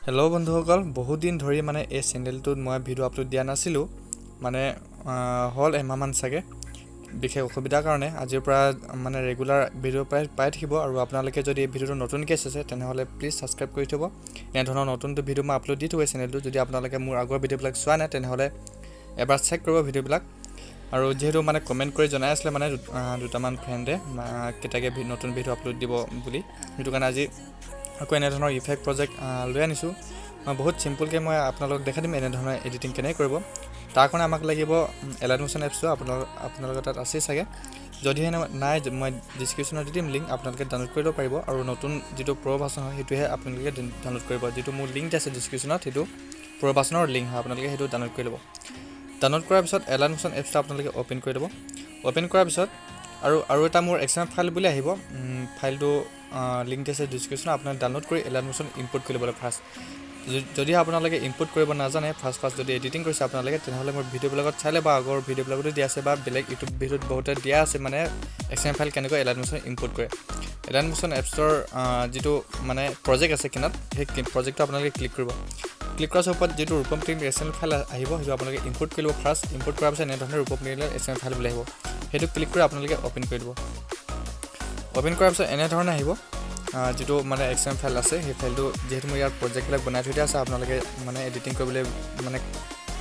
Hello' বন্ধুসকল, বহুত দিন ধৰি মানে এই চেনেলটোত মই ভিডিঅ' আপলোড দিয়া নাছিলোঁ। মানে হ'ল এমাহমান চাগে। বিশেষ অসুবিধাৰ কাৰণে আজিৰ পৰা মানে ৰেগুলাৰ ভিডিঅ' পাই থাকিব। আৰু আপোনালোকে যদি এই ভিডিঅ'টো নতুনকৈ চাইছে তেনেহ'লে প্লিজ ছাবস্ক্ৰাইব কৰি থ'ব। এনেধৰণৰ নতুনটো ভিডিঅ' মই আপলোড দি থাকোঁ এই চেনেলটো। যদি আপোনালোকে মোৰ আগৰ ভিডিঅ'বিলাক চোৱা নাই তেনেহ'লে এবাৰ চেক কৰিব ভিডিঅ'বিলাক। আৰু যিহেতু মানে কমেণ্ট কৰি জনাই আছিলে মানে দুটামান ফ্ৰেণ্ডে কেতিয়াকৈ নতুন ভিডিঅ' আপলোড দিব বুলি, সেইটো কাৰণে আজি আকৌ এনেধৰণৰ ইফেক্ট প্ৰজেক্ট লৈ আনিছোঁ। বহুত চিম্পুলকৈ মই আপোনালোকক দেখাই দিম এনেধৰণৰ এডিটিং কেনেকৈ কৰিব। তাৰ কাৰণে আমাক লাগিব এলাইট মোশ্যন এপছটো। আপোনালোকৰ তাত আছেই চাগে। যদিহে নাই মই ডিছক্ৰিপশ্যনত দি দিম লিংক, আপোনালোকে ডাউনলোড কৰিব পাৰিব। আৰু নতুন যিটো প্ৰ' ভাৰ্চন হয় সেইটোহে আপোনালোকে ডাউনলোড কৰিব। যিটো মোৰ লিংক আছে ডিছক্ৰিপশ্যনত সেইটো প্ৰ' ভাৰ্চনৰ লিংক হয়, আপোনালোকে সেইটো ডাউনলোড কৰি ল'ব। ডাউনলোড কৰাৰ পিছত এলাইট মোশ্যন এপছটো আপোনালোকে অ'পেন কৰি ল'ব। অ'পেন কৰাৰ পিছত আৰু এটা মোৰ এক্সএমএল ফাইল বুলি আহিব। ফাইলটো লিংক আছে ডিছক্ৰিপশ্যনত। আপোনাক ডাউনলোড কৰি এলাইট মোশ্যন ইম্পৰ্ট কৰি ল'বলৈ ফাৰ্ষ্ট। যদি আপোনালোকে ইম্পৰ্ট কৰিব নাজানে, ফাৰ্ষ্ট যদি এডিটিং কৰিছে আপোনালোকে, তেনেহ'লে মোৰ ভিডিঅ'বিলাকত চাই ল'ব। আগৰ ভিডিঅ'বিলাকতো দিয়া আছে বা বেলেগ ইউটিউব ভিডিঅ'ত বহুতে দিয়া আছে মানে এক্সএমএল ফাইল কেনেকৈ এলাইট মোশ্যন ইম্পৰ্ট কৰে। এলাইট মোশ্যন এপছৰ যিটো মানে প্ৰজেক্ট আছে কিনাত, সেই প্ৰজেক্টটো আপোনালোকে ক্লিক কৰিব। ক্লিক কৰাৰ ওপৰত যিটো ৰূপম টেক্নিক এক্সএমএল ফাইল আহিব সেইটো আপোনালোকে ইম্পৰ্ট কৰি ল'ব ফাৰ্ষ্ট। ইম্পৰ্ট কৰাৰ পিছত এনেধৰণৰ ৰূপম টেক্নিক এক্সএমএল ফাইল বুলি আহিব। সেইটো ক্লিক কৰি আপোনালোকে অ'পেন কৰি দিব। অ'পেন কৰাৰ পিছত এনেধৰণে আহিব যিটো মানে এক্সএমএল ফাইল আছে। সেই ফাইলটো যিহেতু মই ইয়াৰ প্ৰজেক্টবিলাক বনাই থৈ দিয়া আছে, আপোনালোকে মানে এডিটিং কৰিবলৈ মানে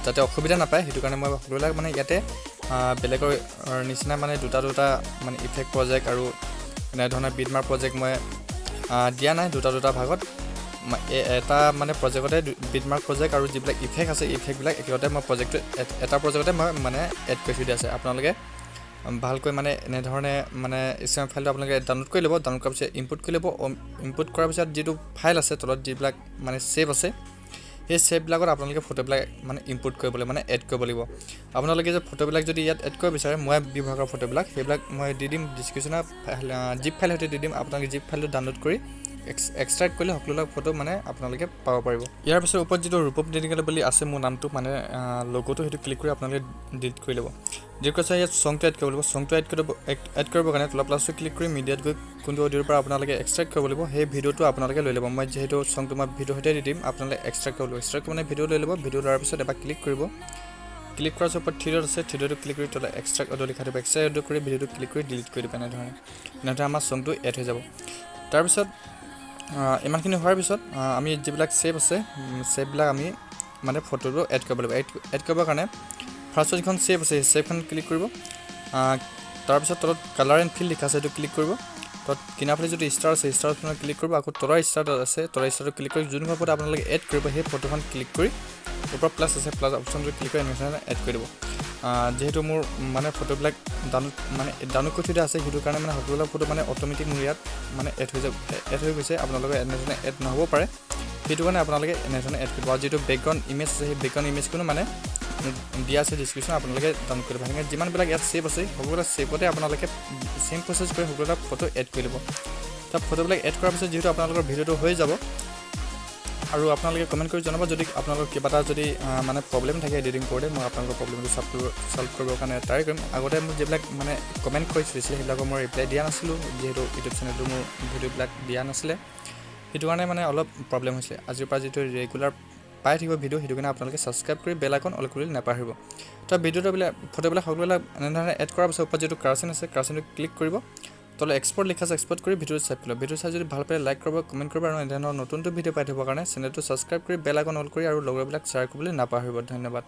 যাতে অসুবিধা নাপায় সেইটো কাৰণে মই সকলোবিলাক মানে ইয়াতে বেলেগৰ নিচিনা মানে দুটা মানে ইফেক্ট প্ৰজেক্ট আৰু এনেধৰণৰ বিটমাৰ্ক প্ৰজেক্ট মই দিয়া নাই। দুটা ভাগত এটা মানে প্ৰজেক্টতে বিটমাৰ্ক প্ৰজেক্ট আৰু যিবিলাক ইফেক্ট আছে ইফেক্টবিলাক একেলগতে মই প্ৰজেক্টটো এটা প্ৰজেক্টতে মই মানে এড কৰি থৈ দিয়া আছে। আপোনালোকে ভালকৈ মানে এনেধৰণে মানে এক্সএমএল ফাইলটো আপোনালোকে ডাউনলোড কৰি ল'ব। ডাউনলোড কৰাৰ পিছত ইম্পৰ্ট কৰি ল'ব। ইম্পৰ্ট কৰাৰ পিছত যিটো ফাইল আছে তলত যিবিলাক মানে ছেভ আছে, সেই ছেভবিলাকত আপোনালোকে ফটোবিলাক মানে ইম্পৰ্ট কৰিবলৈ মানে এড কৰিব লাগিব। আপোনালোকে যে ফটোবিলাক যদি ইয়াত এড কৰিব বিচাৰে, মই ব্যৱহাৰ কৰা ফটোবিলাক সেইবিলাক মই দি দিম ডিছক্ৰিপশ্যনত জিপ ফাইল সৈতে দি দিম। আপোনালোকে জিপ ফাইলটো ডাউনলোড কৰি এক্সট্ৰাক্ট কৰিলে সকলোবিলাক ফটো মানে আপোনালোকে পাব পাৰিব। ইয়াৰ পিছত ওপৰত যিটো ৰূপম টেক্নিক বুলি আছে মোৰ নামটো মানে লগ'টো, সেইটো ক্লিক কৰি আপোনালোকে ডিলিট কৰি ল'ব। ডিলিট কৰাৰ পিছত ইয়াত ছংটো এড কৰিব লাগিব। ছংটো এড কৰিবৰ কাৰণে তলৰ প্লাছটো ক্লিক কৰি মিডিয়াত গৈ কোনটো অডিঅ'ৰ পৰা আপোনালোকে এক্সট্ৰাক্ট কৰিব লাগিব সেই ভিডিঅ'টো আপোনালোকে লৈ ল'ব। মই যিহেতু ছংটো মই ভিডিঅ'ৰ সৈতে দি দিম, আপোনালোকে এক্সট্ৰাক্ট কৰিব লাগিব। এক্সট্ৰাক্ট মানে ভিডিঅ' লৈ ল'ব। ভিডিঅ' লোৱাৰ পিছত এবাৰ ক্লিক কৰিব। ক্লিক কৰাৰ ওপৰত থ্ৰী ডট আছে, থ্ৰী ডটটো ক্লিক কৰি তলত এক্সট্ৰাক্ট অডিঅ' লিখা দিব। এক্সট্ৰাক্ট অডিঅ' কৰি ভিডিঅ'টো ক্লিক কৰি ডিলিট কৰি দিব। এনেধৰণে আমাৰ ছংটো এড হৈ যাব। তাৰপিছত ইমানখিনি হোৱাৰ পিছত আমি যিবিলাক ছেভ আছে ছেভবিলাক আমি মানে ফটোটো এড কৰিব লাগিব। এড কৰিবৰ কাৰণে ফাৰ্ষ্টত যিখন ছেভ আছে সেই ছেভখন ক্লিক কৰিব। তাৰপিছত তলত কালাৰ এণ্ড ফিল লিখা আছে সেইটো ক্লিক কৰিব। তাত কিনাৰফালে যিটো ষ্টাৰ আছে ষ্টাৰখনত ক্লিক কৰিব। আকৌ তলৰ ষ্টাৰ আছে তলৰ ষ্টাৰটো ক্লিক কৰি যোনখন ফটো আপোনালোকে এড কৰিব সেই ফটোখন ক্লিক কৰি ওপৰত প্লাছ আছে প্লাছ অপশ্যনটো ক্লিক কৰি এনেধৰণে এড কৰি দিব। যিহেতু মোৰ মানে ফটোবিলাক ডাউনলোড কৰি থৈ দিয়া আছে সেইটো কাৰণে মানে সকলোবিলাক ফটো মানে অট'মেটিক মোৰ ইয়াত মানে এড হৈ গৈছে। আপোনালোকে এনেধৰণে এড নহ'ব পাৰে, সেইটো কাৰণে আপোনালোকে এনেধৰণে এড কৰিব। আৰু যিটো বেকগ্ৰাউণ্ড ইমেজ আছে সেই বেকগ্ৰাউণ্ড ইমেজখনো মানে দিয়া আছে ডিছক্ৰিপশ্যন, আপোনালোকে ডাউনলোড কৰিব। সেনেকৈ যিমানবিলাক ইয়াত ছেভ আছে সকলোবিলাক ছেভতে আপোনালোকে ছেম প্ৰচেছ কৰি সকলোবিলাক ফটো এড কৰি ল'ব। তাত ফটোবিলাক এড কৰাৰ পিছত যিহেতু আপোনালোকৰ ভিডিঅ'টো হৈ যাব আৰু আপোনালোকে কমেণ্ট কৰি জনাব যদি আপোনালোকৰ কিবা এটা যদি মানে প্ৰব্লেম থাকে এডিটিং কৰোঁতে, মই আপোনালোকৰ প্ৰব্লেমটো ছল্ভ কৰিবৰ কাৰণে ট্ৰাই কৰিম। আগতে মোৰ যিবিলাক মানে কমেণ্ট কৰি থৈছিলে সেইবিলাকৰ মই ৰিপ্লাই দিয়া নাছিলোঁ, যিহেতু ইউটিউব চেনেলটো মোৰ ভিডিঅ'বিলাক দিয়া নাছিলে, সেইটো কাৰণে মানে অলপ প্ৰব্লেম হৈছিলে। আজিৰ পৰা যিটো ৰেগুলাৰ পাই থাকিব ভিডিঅ', সেইটো কাৰণে আপোনালোকে ছাবস্ক্ৰাইব কৰি বেল আইকন অল কৰি নাপাহৰিব। তো ফটোবিলাক সকলোবিলাক এনেধৰণে এড কৰাৰ পিছত ওপৰত যিটো কাৰ্চন আছে কাৰ্চনটো ক্লিক কৰিব। তলত এক্সপৰ্ট লিখা আছে এক্সপৰ্ট কৰি ভিডিঅ'টো ছেভ কৰিব। ভিডিঅ' চাই যদি ভাল পায় লাইক কৰিব, কমেণ্ট কৰিব আৰু এনেধৰণৰ নতুন ভিডিঅ' পাই থাকিবৰ কাৰণে চেনেলটো ছাবস্ক্ৰাইব কৰি বেল আইকন অল কৰি আৰু লগৰবিলাক শ্বেয়াৰ কৰিবলৈ নাপাহৰিব। ধন্যবাদ।